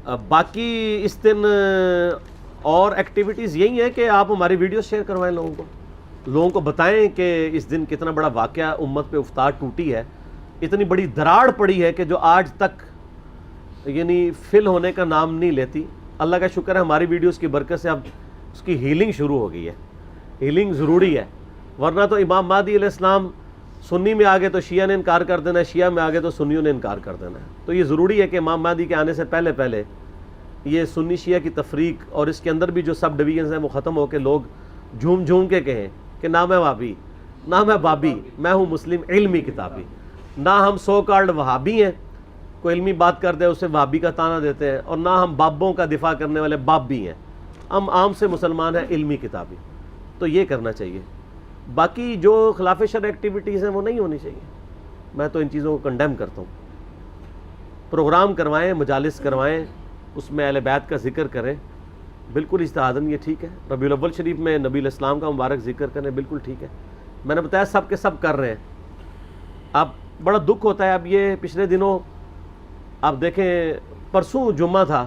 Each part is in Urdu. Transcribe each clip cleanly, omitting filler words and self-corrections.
باقی اس دن اور ایکٹیویٹیز یہی ہیں کہ آپ ہماری ویڈیوز شیئر کروائیں لوگوں کو بتائیں کہ اس دن کتنا بڑا واقعہ امت پہ افتاد ٹوٹی ہے، اتنی بڑی دراڑ پڑی ہے کہ جو آج تک یعنی فل ہونے کا نام نہیں لیتی۔ اللہ کا شکر ہے ہماری ویڈیوز کی برکت سے اب اس کی ہیلنگ شروع ہو گئی ہے۔ ہیلنگ ضروری ہے، ورنہ تو امام مہدی علیہ السلام سنی میں آگے تو شیعہ نے انکار کر دینا ہے، شیعہ میں آگے تو سنیوں نے انکار کر دینا ہے۔ تو یہ ضروری ہے کہ امام مہدی کے آنے سے پہلے پہلے یہ سنی شیعہ کی تفریق اور اس کے اندر بھی جو سب ڈویژنز ہیں وہ ختم ہو کے لوگ جھوم جھوم کے کہیں کہ نہ میں وہابی، نہ میں بابی، میں ہوں مسلم علمی کتابی، نہ ہم سو کالڈ وہابی ہیں، کوئی علمی بات کر دے اسے وہابی کا طعنہ دیتے ہیں، اور نہ ہم بابوں کا دفاع کرنے والے باب بھی ہیں، ہم عام سے مسلمان ہیں علمی کتابی۔ تو یہ کرنا چاہیے۔ باقی جو خلاف شرع ایکٹیویٹیز ہیں وہ نہیں ہونی چاہیے، میں تو ان چیزوں کو کنڈیم کرتا ہوں۔ پروگرام کروائیں، مجالس کروائیں، اس میں اہل بیت کا ذکر کریں، بالکل اجتہاداً یہ ٹھیک ہے۔ ربیع الاول شریف میں نبی علیہ السلام کا مبارک ذکر کریں، بالکل ٹھیک ہے۔ میں نے بتایا سب کے سب کر رہے ہیں۔ اب بڑا دکھ ہوتا ہے، اب یہ پچھلے دنوں آپ دیکھیں پرسوں جمعہ تھا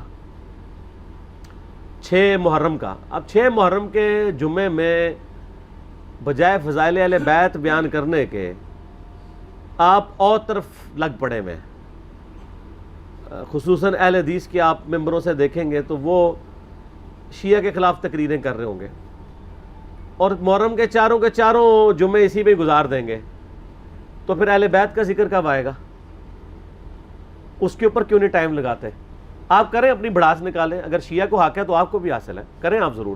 6 محرم کا، اب 6 محرم کے جمعے میں بجائے فضائل اہل بیت بیان کرنے کے آپ اور طرف لگ پڑے میں، خصوصاً اہل حدیث کی آپ ممبروں سے دیکھیں گے تو وہ شیعہ کے خلاف تقریریں کر رہے ہوں گے، اور محرم کے چاروں جمعے اسی میں گزار دیں گے، تو پھر اہل بیت کا ذکر کب آئے گا؟ اس کے اوپر کیوں نہیں ٹائم لگاتے؟ آپ کریں، اپنی بڑھاس نکالیں، اگر شیعہ کو حق ہے تو آپ کو بھی حاصل ہے، کریں آپ ضرور،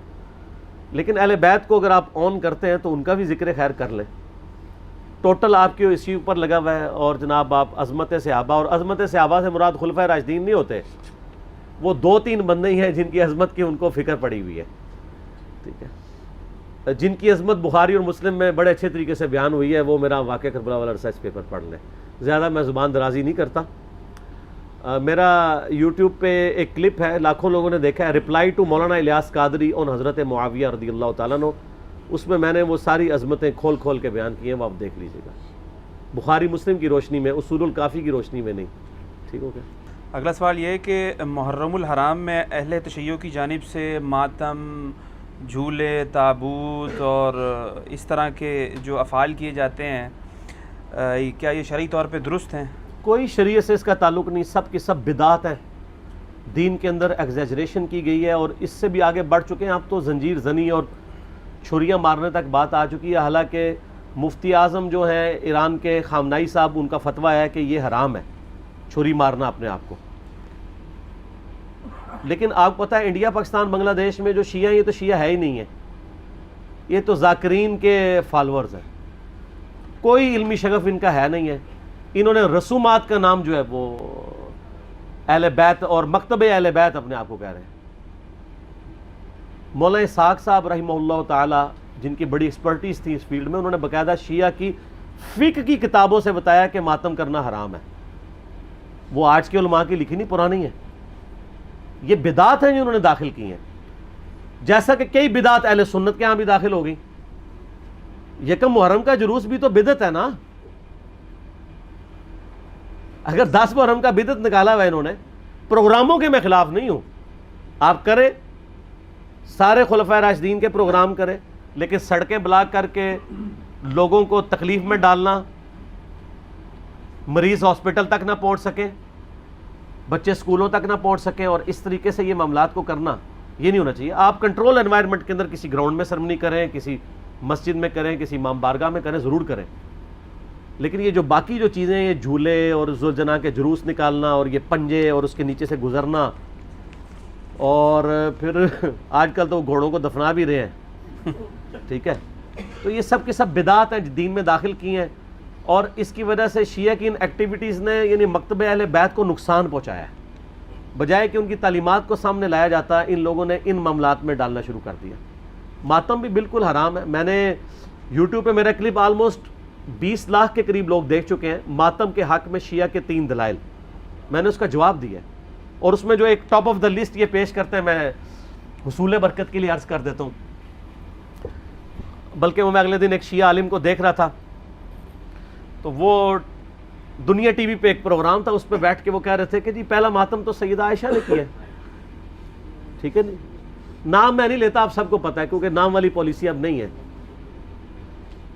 لیکن اہل بیت کو اگر آپ آن کرتے ہیں تو ان کا بھی ذکر خیر کر لیں۔ ٹوٹل آپ کے اسی اوپر لگا ہوا ہے، اور جناب آپ عظمت صحابہ، اور عظمت صحابہ سے مراد خلفائے راشدین نہیں ہوتے، وہ 2-3 بندے ہی ہیں جن کی عظمت کی ان کو فکر پڑی ہوئی ہے، ٹھیک ہے، جن کی عظمت بخاری اور مسلم میں بڑے اچھے طریقے سے بیان ہوئی ہے، وہ میرا واقعہ کربلا والا ریسرچ پیپر پڑھ لیں۔ زیادہ میں زبان درازی نہیں کرتا۔ میرا یوٹیوب پہ ایک کلپ ہے، لاکھوں لوگوں نے دیکھا ہے، رپلائی ٹو مولانا الیاس قادری اون حضرت معاویہ رضی اللہ تعالیٰ عنہ، اس میں نے وہ ساری عظمتیں کھول کے بیان کی ہیں، وہ آپ دیکھ لیجئے گا، بخاری مسلم کی روشنی میں، اصول الکافی کی روشنی میں نہیں۔ ٹھیک ہو گیا؟ اگلا سوال یہ ہے کہ محرم الحرام میں اہل تشیع کی جانب سے ماتم، جھولے، تابوت اور اس طرح کے جو افعال کیے جاتے ہیں، کیا یہ شرعی طور پہ درست ہیں؟ کوئی شریعت سے اس کا تعلق نہیں، سب کی سب بدعات ہیں، دین کے اندر ایگزیجریشن کی گئی ہے، اور اس سے بھی آگے بڑھ چکے ہیں، اب تو زنجیر زنی اور چھریاں مارنے تک بات آ چکی ہے۔ حالانکہ مفتی اعظم جو ہیں ایران کے خامنائی صاحب، ان کا فتویٰ ہے کہ یہ حرام ہے چھری مارنا اپنے آپ کو، لیکن آپ کو پتہ ہے انڈیا، پاکستان، بنگلہ دیش میں جو شیعہ ہیں یہ تو شیعہ ہے ہی نہیں ہے، یہ تو ذاکرین کے فالورز ہیں، کوئی علمی شغف ان کا ہے نہیں ہے۔ انہوں نے رسومات کا نام جو ہے وہ اہل بیت اور مکتب اہل بیت اپنے آپ کو کہہ رہے ہیں۔ مولانا اسحاق صاحب رحمہ اللہ تعالی، جن کی بڑی ایکسپرٹیز تھی اس فیلڈ میں، انہوں نے باقاعدہ شیعہ کی فقہ کی کتابوں سے بتایا کہ ماتم کرنا حرام ہے۔ وہ آج کے علماء کی لکھی نہیں، پرانی ہے۔ یہ بدعات ہیں جو انہوں نے داخل کی ہیں، جیسا کہ کئی بدعات اہل سنت کے ہاں بھی داخل ہو گئی۔ یکم محرم کا جلوس بھی تو بدعت ہے نا، اگر 10 محرم کا بدعت نکالا ہوا انہوں نے، پروگراموں کے میں خلاف نہیں ہوں، آپ کریں، سارے خلفائے راشدین کے پروگرام کریں، لیکن سڑکیں بلاک کر کے لوگوں کو تکلیف میں ڈالنا، مریض ہاسپٹل تک نہ پہنچ سکیں، بچے سکولوں تک نہ پہنچ سکیں، اور اس طریقے سے یہ معاملات کو کرنا، یہ نہیں ہونا چاہیے۔ آپ کنٹرول انوائرمنٹ کے اندر کسی گراؤنڈ میں سرمنی کریں، کسی مسجد میں کریں، کسی امام بارگاہ میں کریں، ضرور کریں، لیکن یہ جو باقی جو چیزیں، یہ جھولے اور ذوالجناح کے جلوس نکالنا، اور یہ پنجے اور اس کے نیچے سے گزرنا، اور پھر آج کل تو گھوڑوں کو دفنا بھی رہے ہیں، ٹھیک ہے، تو یہ سب کے سب بدعات ہیں دین میں داخل کی ہیں، اور اس کی وجہ سے شیعہ کی ان ایکٹیویٹیز نے یعنی مکتب اہل بیت کو نقصان پہنچایا ہے۔ بجائے کہ ان کی تعلیمات کو سامنے لایا جاتا، ان لوگوں نے ان معاملات میں ڈالنا شروع کر دیا۔ ماتم بھی بالکل حرام ہے۔ میں نے یوٹیوب پہ میرا کلپ آلموسٹ 20 لاکھ کے قریب لوگ دیکھ چکے ہیں، ماتم کے حق میں شیعہ کے 3 دلائل، میں نے اس کا جواب دیا ہے، اور اس میں جو ایک ٹاپ آف دا لسٹ یہ پیش کرتے ہیں، میں حصول برکت کے لیے عرض کر دیتا ہوں۔ بلکہ میں اگلے دن ایک شیعہ عالم کو دیکھ رہا تھا، تو وہ دنیا ٹی وی پہ ایک پروگرام تھا، اس پہ بیٹھ کے وہ کہہ رہے تھے کہ جی پہلا ماتم تو سیدہ عائشہ نے کیا ہے، ٹھیک ہے نہیں, نام میں نہیں لیتا, آپ سب کو پتا ہے, کیونکہ نام والی پالیسی اب نہیں ہے.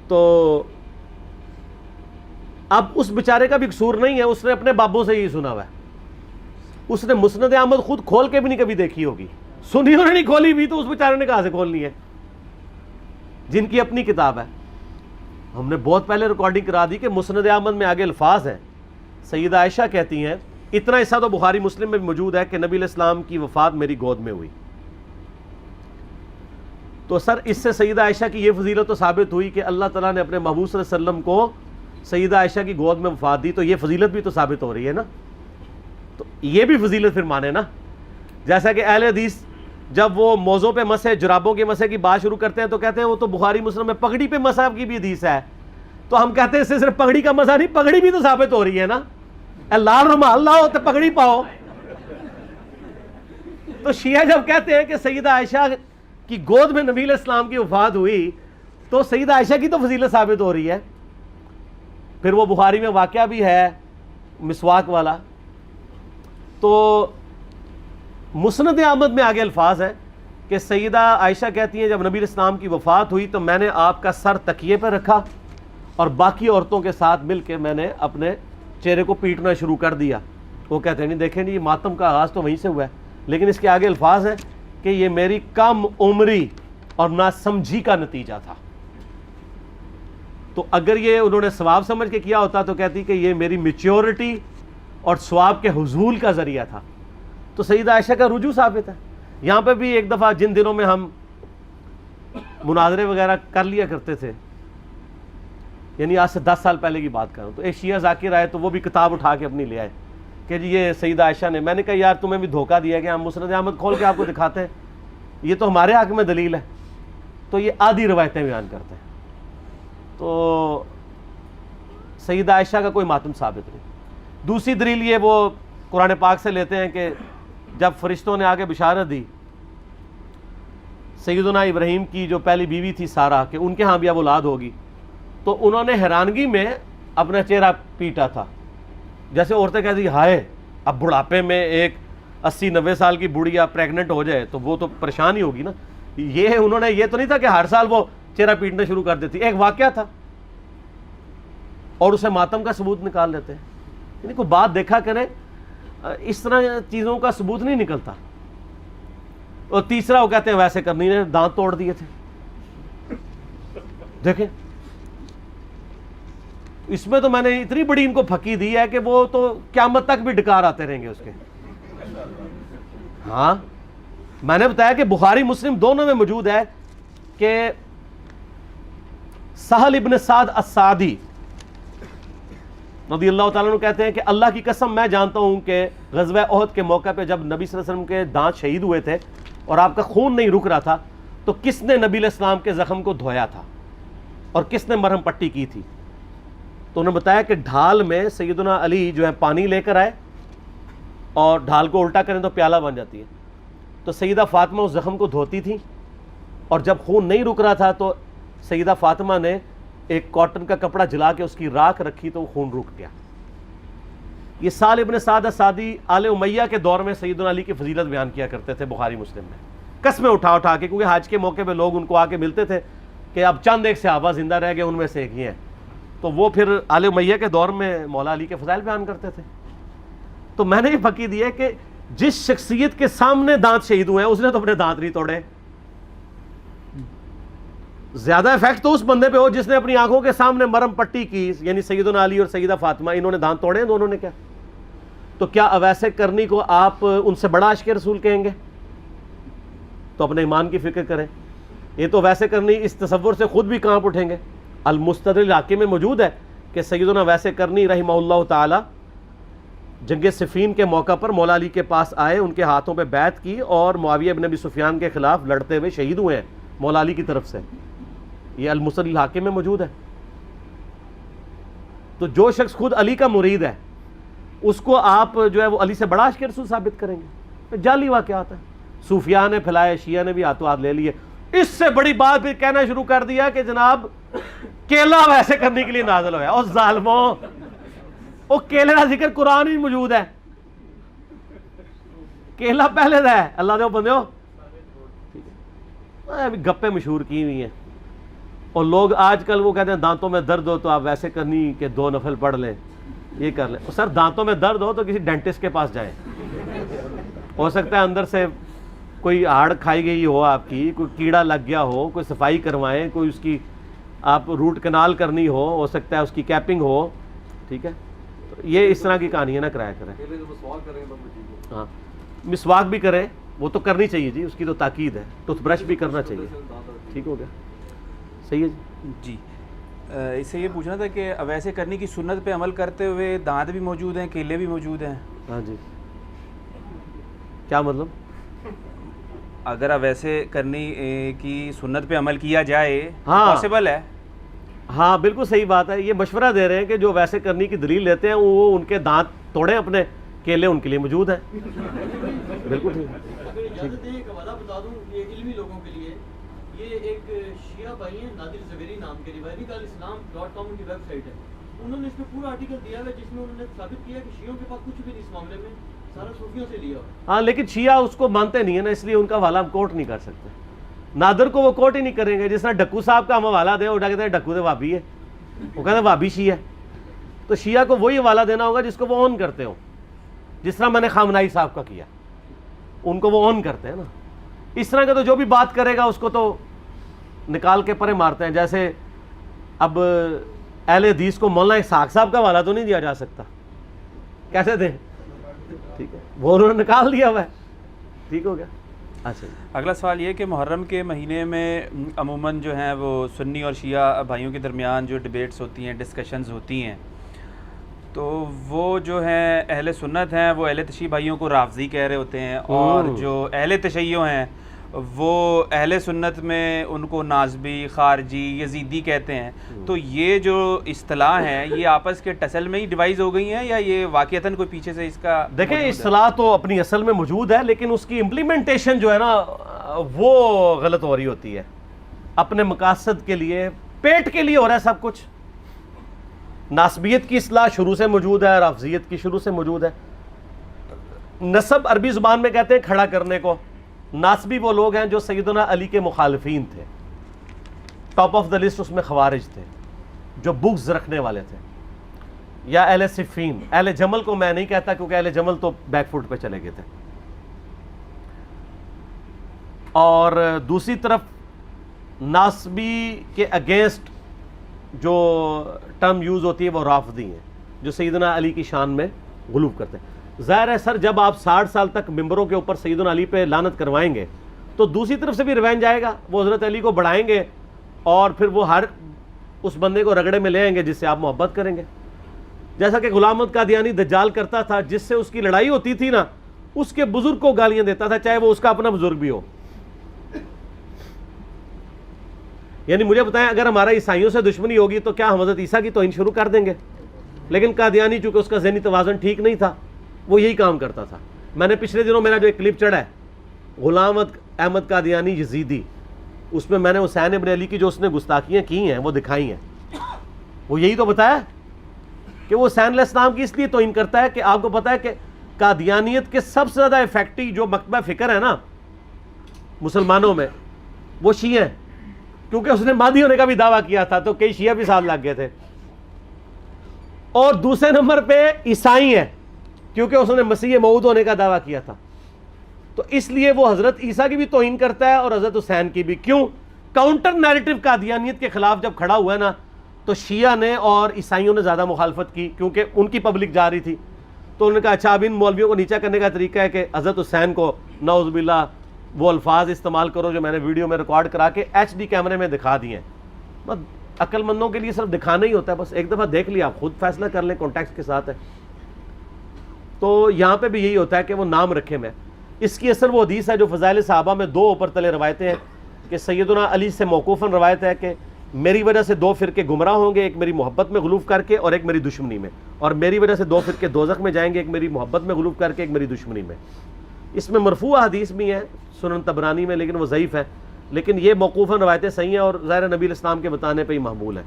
تو اب اس بیچارے کا بھی قصور نہیں ہے, اس نے اپنے بابوں سے ہی سنا ہوا ہے. اس نے مسند احمد خود کھول کے بھی نہیں کبھی دیکھی ہوگی, سنی انہوں نے نہیں کھولی بھی, تو اس بیچارے نے کہاں سے کھولنی ہے, جن کی اپنی کتاب ہے. ہم نے بہت پہلے ریکارڈنگ کرا دی کہ مسند احمد میں آگے الفاظ ہیں. سیدہ عائشہ کہتی ہیں, اتنا حصہ تو بخاری مسلم میں بھی موجود ہے, کہ نبی علیہ السلام کی وفات میری گود میں ہوئی. تو سر اس سے سیدہ عائشہ کی یہ فضیلت تو ثابت ہوئی کہ اللہ تعالیٰ نے اپنے محبوب صلی اللہ علیہ وسلم کو سیدہ عائشہ کی گود میں وفات دی, تو یہ فضیلت بھی تو ثابت ہو رہی ہے نا. تو یہ بھی فضیلت پھر مانے نا. جیسا کہ اہل حدیث جب وہ موزوں پہ مسح, جرابوں کے مسح کی بات شروع کرتے ہیں تو کہتے ہیں وہ تو بخاری مسلم میں پگڑی پہ مسح کی بھی حدیث ہے. تو ہم کہتے ہیں اس سے صرف پگڑی کا مسح نہیں, پگڑی بھی تو ثابت ہو رہی ہے نا. لال رومال لاؤ تو پگڑی پاؤ. تو شیعہ جب کہتے ہیں کہ سیدہ عائشہ کی گود میں نبی علیہ السلام کی وفات ہوئی, تو سیدہ عائشہ کی تو فضیلت ثابت ہو رہی ہے. پھر وہ بخاری میں واقعہ بھی ہے مسواک والا. تو مسند احمد میں آگے الفاظ ہیں کہ سیدہ عائشہ کہتی ہیں, جب نبی علیہ السلام کی وفات ہوئی تو میں نے آپ کا سر تکیے پہ رکھا اور باقی عورتوں کے ساتھ مل کے میں نے اپنے چہرے کو پیٹنا شروع کر دیا. وہ کہتے ہیں نہیں دیکھیں نہیں, یہ ماتم کا آغاز تو وہیں سے ہوا ہے, لیکن اس کے آگے الفاظ ہیں کہ یہ میری کم عمری اور ناسمجھی کا نتیجہ تھا. تو اگر یہ انہوں نے ثواب سمجھ کے کیا ہوتا تو کہتی کہ یہ میری میچیورٹی اور ثواب کے حصول کا ذریعہ تھا. تو سیدہ عائشہ کا رجوع ثابت ہے. یہاں پہ بھی ایک دفعہ جن دنوں میں ہم مناظرے وغیرہ کر لیا کرتے تھے, یعنی آج سے 10 سال پہلے کی بات کروں, تو ایک شیعہ ذاکر آئے تو وہ بھی کتاب اٹھا کے اپنی لے آئے کہ جی یہ سیدہ عائشہ نے. میں نے کہا یار تمہیں بھی دھوکہ دیا کہ ہم مسند احمد کھول کے آپ کو دکھاتے ہیں, یہ تو ہمارے حق میں دلیل ہے. تو یہ آدھی روایتیں بیان کرتے ہیں. تو سیدہ عائشہ کا کوئی ماتم ثابت نہیں. دوسری دلیل یہ وہ قرآن پاک سے لیتے ہیں کہ جب فرشتوں نے آگے بشارت دی سیدنا ابراہیم کی جو پہلی بیوی تھی سارہ, کہ ان کے ہاں بھی اب اولاد ہوگی, تو انہوں نے حیرانگی میں اپنا چہرہ پیٹا تھا. جیسے عورتیں کہتی ہائے اب بڑھاپے میں ایک 80-90 سال کی بڑھیا پریگننٹ ہو جائے تو وہ تو پریشان ہی ہوگی نا. یہ انہوں نے, یہ تو نہیں تھا کہ ہر سال وہ چہرہ پیٹنا شروع کر دیتی, ایک واقعہ تھا اور اسے ماتم کا ثبوت نکال لیتے ہیں. یعنی کوئی بات دیکھا کریں, اس طرح چیزوں کا ثبوت نہیں نکلتا. اور تیسرا وہ کہتے ہیں ویسے کرنی نے دانت توڑ دیے تھے. دیکھیں اس میں تو میں نے اتنی بڑی ان کو پھکی دی ہے کہ وہ تو قیامت تک بھی ڈکار آتے رہیں گے اس کے. ہاں میں نے بتایا کہ بخاری مسلم دونوں میں موجود ہے کہ سہل ابن سعد السعدی رضی اللہ تعالیٰ عنہ کہتے ہیں کہ اللہ کی قسم میں جانتا ہوں کہ غزوہ احد کے موقع پہ جب نبی صلی اللہ علیہ وسلم کے دانت شہید ہوئے تھے اور آپ کا خون نہیں رک رہا تھا, تو کس نے نبی علیہ السلام کے زخم کو دھویا تھا اور کس نے مرہم پٹی کی تھی. تو انہوں نے بتایا کہ ڈھال میں سیدنا علی جو ہے پانی لے کر آئے اور ڈھال کو الٹا کریں تو پیالہ بن جاتی ہے. تو سیدہ فاطمہ اس زخم کو دھوتی تھی, اور جب خون نہیں رک رہا تھا تو سیدہ فاطمہ نے ایک کاٹن کا کپڑا جلا کے اس کی راکھ رکھی تو وہ خون رک گیا. یہ سہل ابن سعد السعدی آل امیہ کے دور میں سیدنا علی کی فضیلت بیان کیا کرتے تھے بخاری مسلم میں, قسمیں اٹھا اٹھا کے, کیونکہ حج کے موقع پہ لوگ ان کو آ کے ملتے تھے کہ اب چند ایک صحابہ زندہ رہ گئے, ان میں سے ایک ہی ہیں. تو وہ پھر آل امیہ کے دور میں مولا علی کے فضائل بیان کرتے تھے. تو میں نے یہ پھکی دی ہے کہ جس شخصیت کے سامنے دانت شہید ہوئے ہیں اس نے تو اپنے دانت نہیں توڑے. زیادہ افیکٹ تو اس بندے پہ ہو جس نے اپنی آنکھوں کے سامنے مرم پٹی کی, یعنی سیدنا علی اور سیدہ فاطمہ, انہوں نے دانت توڑے ہیں دونوں نے. کیا تو کیا اویسے کرنی کو آپ ان سے بڑا عاشق رسول کہیں گے؟ تو اپنے ایمان کی فکر کریں. یہ تو ویسے کرنی اس تصور سے خود بھی کانپ اٹھیں گے. المستدرک الحاکم میں موجود ہے کہ سیدنا ویسے کرنی رحمہ اللہ تعالی جنگ صفین کے موقع پر مولا علی کے پاس آئے, ان کے ہاتھوں پہ بیعت کی اور معاویہ بن ابی سفیان کے خلاف لڑتے ہوئے شہید ہوئے ہیں مولا علی کی طرف سے. یہ المستدرک الحاکم میں موجود ہے. تو جو شخص خود علی کا مرید ہے اس کو آپ جو ہے وہ علی سے بڑا عاشق رسول ثابت کریں گے؟ جعلی واقعات ہے. صوفیاء نے پھیلائے, شیعہ نے بھی ہاتھوں ہاتھ لے لیے. اس سے بڑی بات پھر کہنا شروع کر دیا کہ جناب کیلا ویسے کرنے کے لیے نازل ہوا ہے. اور ظالموں, وہ کیلے کا ذکر قرآن ہی موجود ہے. کیلا پہلے دا ہے, اللہ دے بندیو ابھی گپیں مشہور کی ہوئی ہیں، اور لوگ آج کل وہ کہتے ہیں دانتوں میں درد ہو تو آپ ویسے کرنی کہ 2 نفل پڑھ لیں، یہ کر لیں. سر دانتوں میں درد ہو تو کسی ڈینٹسٹ کے پاس جائیں، ہو سکتا ہے اندر سے کوئی ہاڑ کھائی گئی ہو آپ کی، کوئی کیڑا لگ گیا ہو، کوئی صفائی کروائیں، کوئی اس کی آپ روٹ کنال کرنی ہو سکتا ہے اس کی کیپنگ ہو. ٹھیک ہے، تو یہ اس طرح کی کہانیاں نہ کرایا کریں. ہاں مسواک بھی کریں، وہ تو کرنی چاہیے جی، اس کی تو تاکید ہے. ٹوتھ برش بھی کرنا چاہیے. ٹھیک ہو گیا، صحیح ہے جی. اس سے یہ پوچھنا تھا کہ ویسے کرنے کی سنت پہ عمل کرتے ہوئے دانت بھی موجود ہیں، کیلے بھی موجود ہیں. ہاں جی، کیا مطلب؟ اگر ویسے کرنے کی سنت پہ عمل کیا جائے ہاں پاسبل ہے. ہاں بالکل صحیح بات ہے. یہ مشورہ دے رہے ہیں کہ جو ویسے کرنے کی دلیل لیتے ہیں وہ ان کے دانت توڑیں اپنے، کیلے ان کے لیے موجود ہیں. بالکل ٹھیک. اگر اجازت دیں ایک حوالہ بتا دوں یہ علمی لوگوں کے لیے. یہ ایک شیعہ بھائی ہیں نادر زبیری نام کے، revivalislam.com کی ویب سائٹ ہے. انہوں نے اس میں پورا آرٹیکل دیا ہے جس میں انہوں نے ثابت کیا کہ شیعوں کے پاس کچھ بھی نہیں اس معاملے میں، سارا صوفیوں سے لیا. ہاں لیکن شیعہ اس کو مانتے نہیں ہیں نا، اس لیے ان کا حوالہ ہم کوٹ نہیں کر سکتے. نادر کو وہ کوٹ ہی نہیں کریں گے. جس طرح ڈکو صاحب کا ہم حوالہ دیں، وہ کہتے ہیں ڈکو تو وابی ہے، وہ کہتے ہیں وابی شیعہ. تو شیعہ کو وہی حوالہ دینا ہوگا جس کو وہ اون کرتے ہوں. جس طرح میں نے خامنائی صاحب کا کیا، ان کو وہ اون کرتے ہیں نا. اس طرح کا تو جو بھی بات کرے گا اس کو تو نکال کے پرے مارتے ہیں. جیسے اب اہل حدیث کو مولانا اسحاق صاحب کا حوالہ تو نہیں دیا جا سکتا، کیسے دیں؟ ٹھیک ہے، وہ انہوں نے نکال دیا ہوا ہے. ٹھیک ہو گیا. اچھا اگلا سوال یہ کہ محرم کے مہینے میں عموماً جو ہیں وہ سنی اور شیعہ بھائیوں کے درمیان جو ڈیبیٹس ہوتی ہیں، ڈسکشنز ہوتی ہیں، تو وہ جو ہیں اہل سنت ہیں وہ اہل تشیع بھائیوں کو رافضی کہہ رہے ہوتے ہیں، اور جو اہل تشیع ہیں وہ اہل سنت میں ان کو نازبی، خارجی، یزیدی کہتے ہیں. تو یہ جو اصطلاح ہیں یہ آپس کے ٹسل میں ہی ڈیوائز ہو گئی ہیں یا یہ واقعتاً کوئی پیچھے سے اس کا؟ دیکھیں اصطلاح تو اپنی اصل میں موجود ہے، لیکن اس کی امپلیمنٹیشن جو ہے نا وہ غلط ہو رہی ہوتی ہے. اپنے مقاصد کے لیے، پیٹ کے لیے ہو رہا ہے سب کچھ. ناسبیت کی اصطلاح شروع سے موجود ہے، رافضیت کی شروع سے موجود ہے. نسب عربی زبان میں کہتے ہیں کھڑا کرنے کو. ناسبی وہ لوگ ہیں جو سیدنا علی کے مخالفین تھے، ٹاپ آف دا لسٹ اس میں خوارج تھے جو بغض رکھنے والے تھے، یا اہل صفین. اہل جمل کو میں نہیں کہتا کیونکہ اہل جمل تو بیک فوٹ پہ چلے گئے تھے. اور دوسری طرف ناسبی کے اگینسٹ جو ٹرم یوز ہوتی ہے وہ رافضی ہیں جو سیدنا علی کی شان میں غلو کرتے ہیں. ظاہر ہے سر جب آپ 60 سال تک ممبروں کے اوپر سیدنا علی پہ لعنت کروائیں گے تو دوسری طرف سے بھی ریونج آئے گا. وہ حضرت علی کو بڑھائیں گے اور پھر وہ ہر اس بندے کو رگڑے میں لے آئیں گے جس سے آپ محبت کریں گے. جیسا کہ غلام احمد قادیانی دجال کرتا تھا، جس سے اس کی لڑائی ہوتی تھی نا اس کے بزرگ کو گالیاں دیتا تھا چاہے وہ اس کا اپنا بزرگ بھی ہو. یعنی مجھے بتائیں اگر ہمارا عیسائیوں سے دشمنی ہوگی تو کیا ہم حضرت عیسیٰ کی توہین شروع کر دیں گے؟ لیکن قادیانی چونکہ اس کا ذہنی توازن ٹھیک نہیں تھا وہ یہی کام کرتا تھا. میں نے پچھلے دنوں میرا جو ایک کلپ چڑھا ہے غلام احمد قادیانی یزیدی، اس میں میں نے حسین ابن علی کی جو اس نے گستاخیاں کی ہیں وہ دکھائی ہیں. وہ یہی تو بتایا کہ وہ حسین علیہ السلام کی اس لیے توہین کرتا ہے کہ آپ کو پتا ہے کہ قادیانیت کے سب سے زیادہ افیکٹو جو مکتبہ فکر ہے نا مسلمانوں میں وہ شیعہ ہیں، کیونکہ اس نے مہدی ہونے کا بھی دعویٰ کیا تھا تو کئی شیعہ بھی ساتھ لگ گئے تھے. اور دوسرے نمبر پہ عیسائی ہیں کیونکہ اس نے مسیح موعود ہونے کا دعویٰ کیا تھا. تو اس لیے وہ حضرت عیسیٰ کی بھی توہین کرتا ہے اور حضرت حسین کی بھی. کیوں؟ کاؤنٹر نیریٹو قادیانیت کے خلاف جب کھڑا ہوا ہے نا تو شیعہ نے اور عیسائیوں نے زیادہ مخالفت کی کیونکہ ان کی پبلک جا رہی تھی. تو انہوں نے کہا اچھا اب ان مولویوں کو نیچا کرنے کا طریقہ ہے کہ حضرت حسین کو نعوذ باللہ وہ الفاظ استعمال کرو جو میں نے ویڈیو میں ریکارڈ کرا کے HD کیمرے میں دکھا دیے ہیں. بس عقل مندوں کے لیے صرف دکھانا ہی ہوتا ہے، بس ایک دفعہ دیکھ لیا آپ خود فیصلہ کر لیں کانٹیکسٹ کے ساتھ ہے. تو یہاں پہ بھی یہی ہوتا ہے کہ وہ نام رکھے میں. اس کی اصل وہ حدیث ہے جو فضائل صحابہ میں 2 اوپر تلے روایتیں ہیں کہ سیدنا علی سے موقوفاً روایت ہے کہ میری وجہ سے 2 فرقے گمراہ ہوں گے، ایک میری محبت میں غلوف کر کے اور ایک میری دشمنی میں، اور میری وجہ سے 2 فرقے دوزخ میں جائیں گے، ایک میری محبت میں غلوف کر کے ایک میری دشمنی میں. اس میں مرفوع حدیث بھی ہیں سنن طبرانی میں لیکن وہ ضعیف ہے، لیکن یہ موقوفاً روایتیں صحیح ہیں اور ظاہر نبی الاسلام کے بتانے پہ ہی محمول ہے.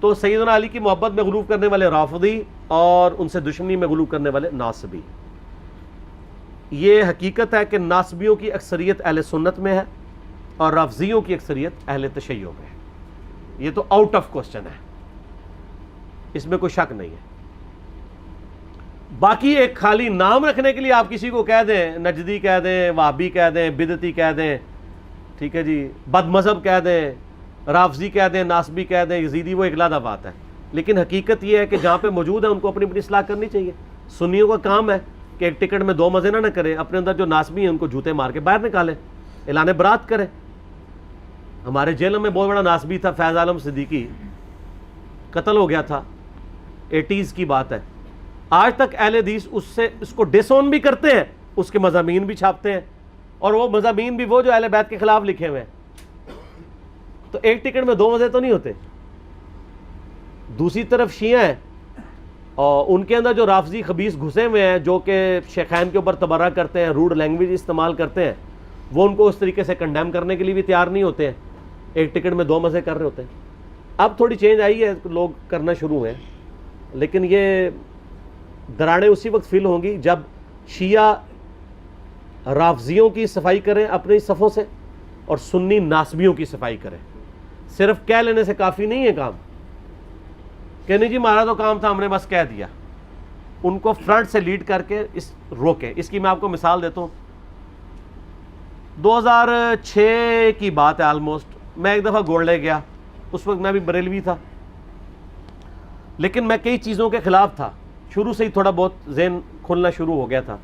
تو سیدنا علی کی محبت میں غلوف کرنے والے رافضی اور ان سے دشمنی میں غلوف کرنے والے ناصبی. یہ حقیقت ہے کہ ناصبیوں کی اکثریت اہل سنت میں ہے اور رافضیوں کی اکثریت اہل تشیع میں ہے، یہ تو آؤٹ آف کوسچن ہے، اس میں کوئی شک نہیں ہے۔ باقی ایک خالی نام رکھنے کے لیے آپ کسی کو کہہ دیں، نجدی کہہ دیں، وہابی کہہ دیں، بدعتی کہہ دیں، ٹھیک ہے جی، بد مذہب کہہ دیں، رافضی کہہ دیں، ناسبی کہہ دیں، یزیدی، وہ ایک علیحدہ بات ہے، لیکن حقیقت یہ ہے کہ جہاں پہ موجود ہے ان کو اپنی اپنی اصلاح کرنی چاہیے۔ سنیوں کا کام ہے کہ ایک ٹکٹ میں دو مزے نہ کریں، اپنے اندر جو ناسبی ہیں ان کو جوتے مار کے باہر نکالیں، اعلان برات کریں۔ ہمارے جیلوں میں بہت بڑا ناسبی تھا فیض عالم صدیقی، قتل ہو گیا تھا، 80s کی بات ہے، آج تک اہل حدیث اس کو ڈس آن بھی کرتے ہیں، اس کے مضامین بھی چھاپتے ہیں، اور وہ مضامین بھی وہ جو اہل بیت کے خلاف لکھے ہوئے ہیں۔ تو ایک ٹکٹ میں دو مزے تو نہیں ہوتے۔ دوسری طرف شیعہ ہیں، اور ان کے اندر جو رافضی خبیث گھسے ہوئے ہیں، جو کہ شیخین کے اوپر تبرہ کرتے ہیں، روڈ لینگویج استعمال کرتے ہیں، وہ ان کو اس طریقے سے کنڈیم کرنے کے لیے بھی تیار نہیں ہوتے ہیں، ایک ٹکٹ میں دو مزے کر رہے ہوتے ہیں۔ اب تھوڑی چینج آئی ہے، لوگ کرنا شروع ہوئے ہیں، لیکن یہ دراڑیں اسی وقت فل ہوں گی جب شیعہ رافضیوں کی صفائی کریں اپنی صفوں سے، اور سنی ناسبیوں کی صفائی کریں۔ صرف کہہ لینے سے کافی نہیں ہے کام کہ نہیں جی ہمارا تو کام تھا، ہم نے بس کہہ دیا۔ ان کو فرنٹ سے لیڈ کر کے روکیں۔ اس کی میں آپ کو مثال دیتا ہوں، 2006 کی بات ہے آلموسٹ، میں ایک دفعہ گولڈے گیا، اس وقت میں بھی بریلوی تھا، لیکن میں کئی چیزوں کے خلاف تھا، شروع سے ہی تھوڑا بہت ذہن کھلنا شروع ہو گیا تھا۔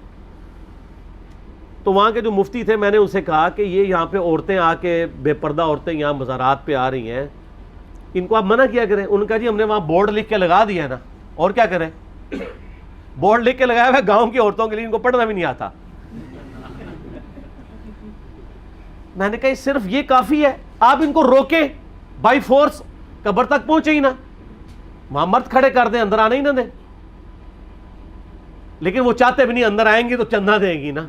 تو وہاں کے جو مفتی تھے، میں نے ان سے کہا کہ یہ یہاں پہ عورتیں آ کے، بے پردہ عورتیں یہاں مزارات پہ آ رہی ہیں، ان کو آپ منع کیا کریں۔ ان کا جی ہم نے وہاں بورڈ لکھ کے لگا دیا ہے نا، اور کیا کریں، بورڈ لکھ کے لگایا ہوا ہے گاؤں کی عورتوں کے لیے، ان کو پڑھنا بھی نہیں آتا۔ میں نے کہا صرف یہ کافی ہے، آپ ان کو روکیں بائی فورس، قبر تک پہنچے ہی نا، وہاں مرد کھڑے کر دیں، اندر آنے ہی نہ دیں۔ لیکن وہ چاہتے بھی نہیں، اندر آئیں گی تو چندہ دیں گی نا۔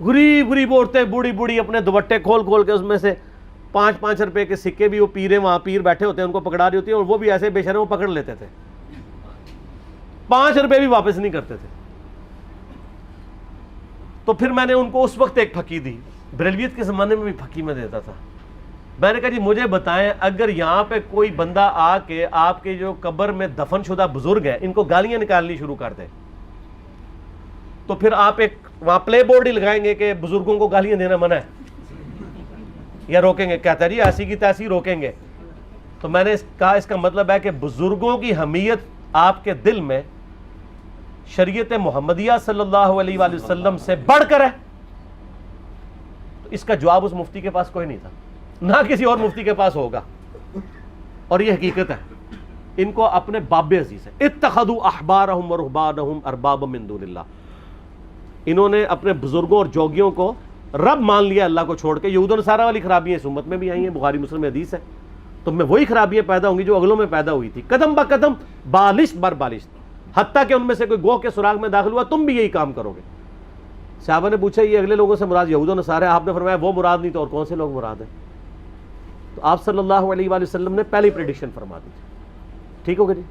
غریب غریب عورتیں، بوڑھی بوڑھی، اپنے دوپٹے کھول کھول کے اس میں سے 5-5 روپے کے سکے بھی، وہ پیرے وہاں پیر بیٹھے ہوتے ہیں ان کو پکڑا رہی ہوتی ہیں، اور وہ بھی ایسے بے شرم پکڑ لیتے تھے، 5 روپے بھی واپس نہیں کرتے تھے۔ تو پھر میں نے ان کو اس وقت ایک پھکی دی، بریلویت کے زمانے میں بھی پھکی میں دیتا تھا۔ میں نے کہا جی مجھے بتائیں، اگر یہاں پہ کوئی بندہ آ کے آپ کے جو قبر میں دفن شدہ بزرگ ہیں ان کو گالیاں نکالنی شروع کر دے، تو پھر آپ ایک وہاں پلے بورڈ ہی لگائیں گے کہ بزرگوں کو گالیاں دینا منع ہے، یا روکیں گے؟ کہتا ہے جی ایسی کی تیسی روکیں گے۔ تو میں نے کہا اس کا مطلب ہے کہ بزرگوں کی حمیت آپ کے دل میں شریعت محمدیہ صلی اللہ علیہ وآلہ وسلم سے بڑھ کر ہے۔ تو اس کا جواب اس مفتی کے پاس کوئی نہیں تھا، نہ کسی اور مفتی کے پاس ہوگا، اور یہ حقیقت ہے۔ ان کو اپنے باب عزیز ہے، اتخذوا احبارہم ورہبانہم اربابا من دون اللہ، انہوں نے اپنے بزرگوں اور جوگیوں کو رب مان لیا اللہ کو چھوڑ کے۔ یہود و نصارہ والی خرابیاں اس امت میں بھی آئی ہیں، بخاری مسلم میں حدیث ہے۔ تو میں وہی خرابیاں پیدا ہوں گی جو اگلوں میں پیدا ہوئی تھی، قدم با قدم، بالشت بر بالشت، حتیٰ کہ ان میں سے کوئی گوہ کے سراغ میں داخل ہوا تم بھی یہی کام کرو گے۔ صحابہ نے پوچھا یہ اگلے لوگوں سے مراد یہود و نصارہ ہے؟ آپ نے فرمایا وہ مراد نہیں تو اور کون سے لوگ مراد ہیں؟ تو آپ صلی اللہ علیہ وآلہ وسلم نے پہلی پریڈکشن فرما دی تھی۔ ٹھیک ہو گیا جی؟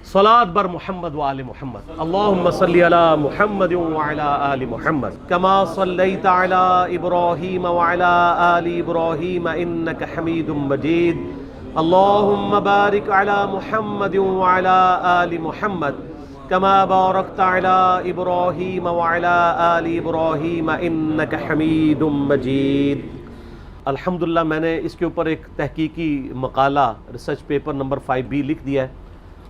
صلاۃ بر محمد وآل محمد، اللہم صلی علی محمد وعلی آل محمد کما صلیت علی ابراہیم وعلی آل ابراہیم انک حمید مجید، اللہم بارک علی محمد وعلی آل محمد کما بارکت علی ابراہیم وعلی آل ابراہیم انک حمید مجید۔ الحمدللہ میں نے اس کے اوپر ایک تحقیقی مقالہ، ریسرچ پیپر نمبر 5B لکھ دیا ہے،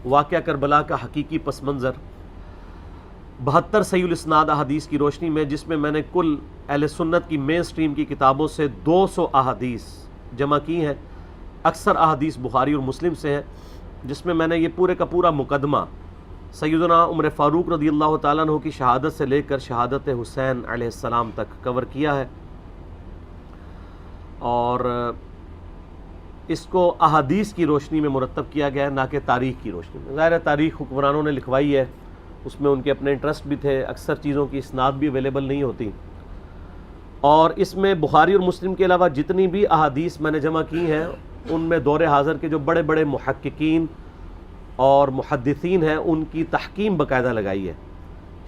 واقعہ کربلا کا حقیقی پس منظر، 72 صحیح الاسناد احادیث کی روشنی میں، جس میں میں نے کل اہل سنت کی مین سٹریم کی کتابوں سے 200 احادیث جمع کی ہیں۔ اکثر احادیث بخاری اور مسلم سے ہیں، جس میں نے یہ پورے کا پورا مقدمہ سیدنا عمر فاروق رضی اللہ تعالیٰ عنہ کی شہادت سے لے کر شہادت حسین علیہ السلام تک کور کیا ہے، اور اس کو احادیث کی روشنی میں مرتب کیا گیا ہے، نہ کہ تاریخ کی روشنی میں۔ ظاہر ہے تاریخ حکمرانوں نے لکھوائی ہے، اس میں ان کے اپنے انٹرسٹ بھی تھے، اکثر چیزوں کی اسناد بھی اویلیبل نہیں ہوتی، اور اس میں بخاری اور مسلم کے علاوہ جتنی بھی احادیث میں نے جمع کی ہیں ان میں دور حاضر کے جو بڑے بڑے محققین اور محدثین ہیں ان کی تحکیم باقاعدہ لگائی ہے۔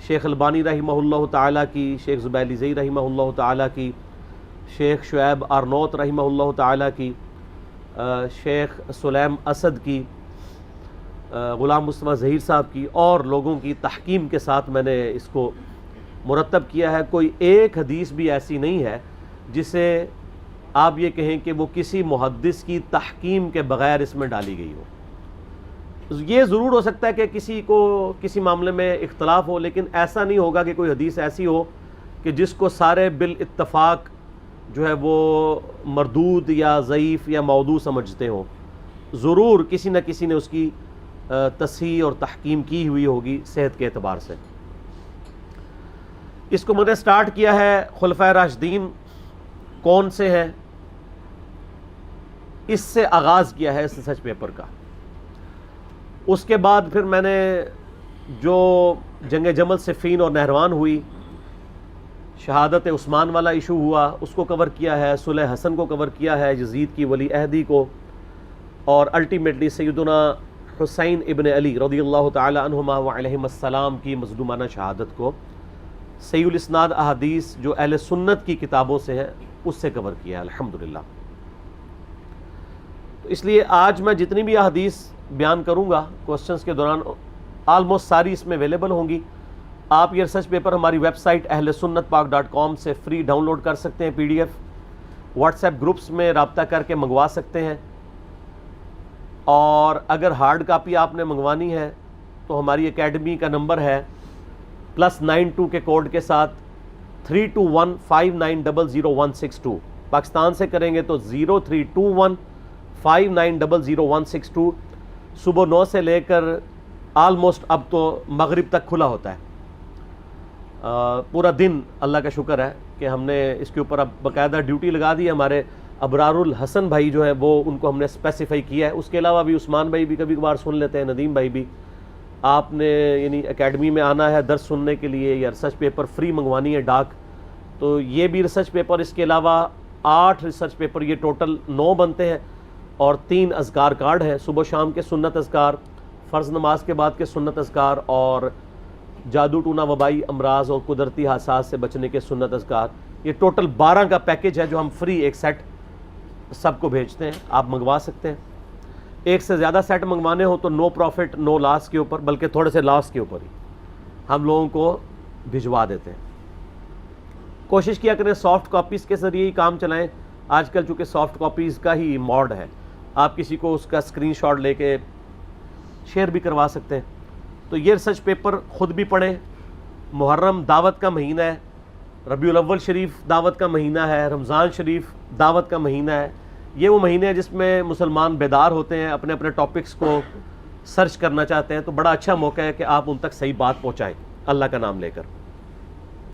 شیخ البانی رحمہ اللہ تعالیٰ کی، شیخ زبیلی زئی رحمہ اللہ تعالیٰ کی، شیخ شعیب آرنوت رحمہ اللہ تعالیٰ کی، شیخ سلیم اسد کی، غلام مصطفیٰ ظہیر صاحب کی اور لوگوں کی تحکیم کے ساتھ میں نے اس کو مرتب کیا ہے۔ کوئی ایک حدیث بھی ایسی نہیں ہے جسے آپ یہ کہیں کہ وہ کسی محدث کی تحکیم کے بغیر اس میں ڈالی گئی ہو۔ یہ ضرور ہو سکتا ہے کہ کسی کو کسی معاملے میں اختلاف ہو، لیکن ایسا نہیں ہوگا کہ کوئی حدیث ایسی ہو کہ جس کو سارے بالاتفاق جو ہے وہ مردود یا ضعیف یا موضوع سمجھتے ہوں۔ ضرور کسی نہ کسی نے اس کی تصحیح اور تحکیم کی ہوئی ہوگی صحت کے اعتبار سے۔ اس کو میں نے سٹارٹ کیا ہے خلفائے راشدین کون سے ہیں، اس سے آغاز کیا ہے اس ریسرچ پیپر کا۔ اس کے بعد پھر میں نے جو جنگ جمل صفین اور نہروان ہوئی، شہادت عثمان والا ایشو ہوا، اس کو کور کیا ہے، صلح حسن کو کور کیا ہے، یزید کی ولی عہدی کو، اور الٹیمیٹلی سیدنا حسین ابن علی رضی اللہ تعالی عنہما وعلیہم السلام کی مظلومانہ شہادت کو صحیح الاسناد احادیث جو اہل سنت کی کتابوں سے ہیں اس سے کور کیا ہے الحمدللہ۔ تو اس لیے آج میں جتنی بھی احادیث بیان کروں گا کوسچنز کے دوران آلموسٹ ساری اس میں اویلیبل ہوں گی۔ آپ یہ ریسرچ پیپر ہماری ویب سائٹ ahlsunnatpak.com سے فری ڈاؤن لوڈ کر سکتے ہیں، P D F, WhatsApp groups میں رابطہ کر کے منگوا سکتے ہیں، اور اگر ہارڈ کاپی آپ نے منگوانی ہے تو ہماری اکیڈمی کا نمبر ہے +92 کے کوڈ کے ساتھ 3215900162۔ پاکستان سے کریں گے تو 032159000162۔ صبح 9 سے لے کر آلموسٹ اب تو مغرب تک کھلا ہوتا ہے، پورا دن۔ اللہ کا شکر ہے کہ ہم نے اس کے اوپر اب باقاعدہ ڈیوٹی لگا دی ہے۔ ہمارے ابرار الحسن بھائی جو ہیں وہ ان کو ہم نے اسپیسیفائی کیا ہے، اس کے علاوہ بھی عثمان بھائی بھی کبھی کبھار سن لیتے ہیں، ندیم بھائی بھی۔ آپ نے یعنی اکیڈمی میں آنا ہے درس سننے کے لیے یا ریسرچ پیپر فری منگوانی ہے ڈاک، تو یہ بھی ریسرچ پیپر، اس کے علاوہ 8 ریسرچ پیپر، یہ ٹوٹل 9 بنتے ہیں، اور 3 اذکار کارڈ ہیں، صبح شام کے سنت اذکار، فرض نماز کے بعد کے سنت اذکار، اور جادو ٹونا وبائی امراض اور قدرتی حادثات سے بچنے کے سنت اذکار۔ یہ ٹوٹل 12 کا پیکج ہے جو ہم فری ایک سیٹ سب کو بھیجتے ہیں، آپ منگوا سکتے ہیں۔ ایک سے زیادہ سیٹ منگوانے ہو تو نو پروفٹ نو لاس کے اوپر، بلکہ تھوڑے سے لاس کے اوپر ہی ہم لوگوں کو بھجوا دیتے ہیں۔ کوشش کیا کریں سافٹ کاپیز کے ذریعے ہی کام چلائیں۔ آج کل چونکہ سافٹ کاپیز کا ہی موڈ ہے، آپ کسی کو اس کا اسکرین شاٹ لے کے شیئر بھی کروا سکتے ہیں۔ تو یہ ریسرچ پیپر خود بھی پڑھیں۔ محرم دعوت کا مہینہ ہے، ربیع الاول شریف دعوت کا مہینہ ہے، رمضان شریف دعوت کا مہینہ ہے۔ یہ وہ مہینے ہیں جس میں مسلمان بیدار ہوتے ہیں، اپنے اپنے ٹاپکس کو سرچ کرنا چاہتے ہیں، تو بڑا اچھا موقع ہے کہ آپ ان تک صحیح بات پہنچائیں اللہ کا نام لے کر۔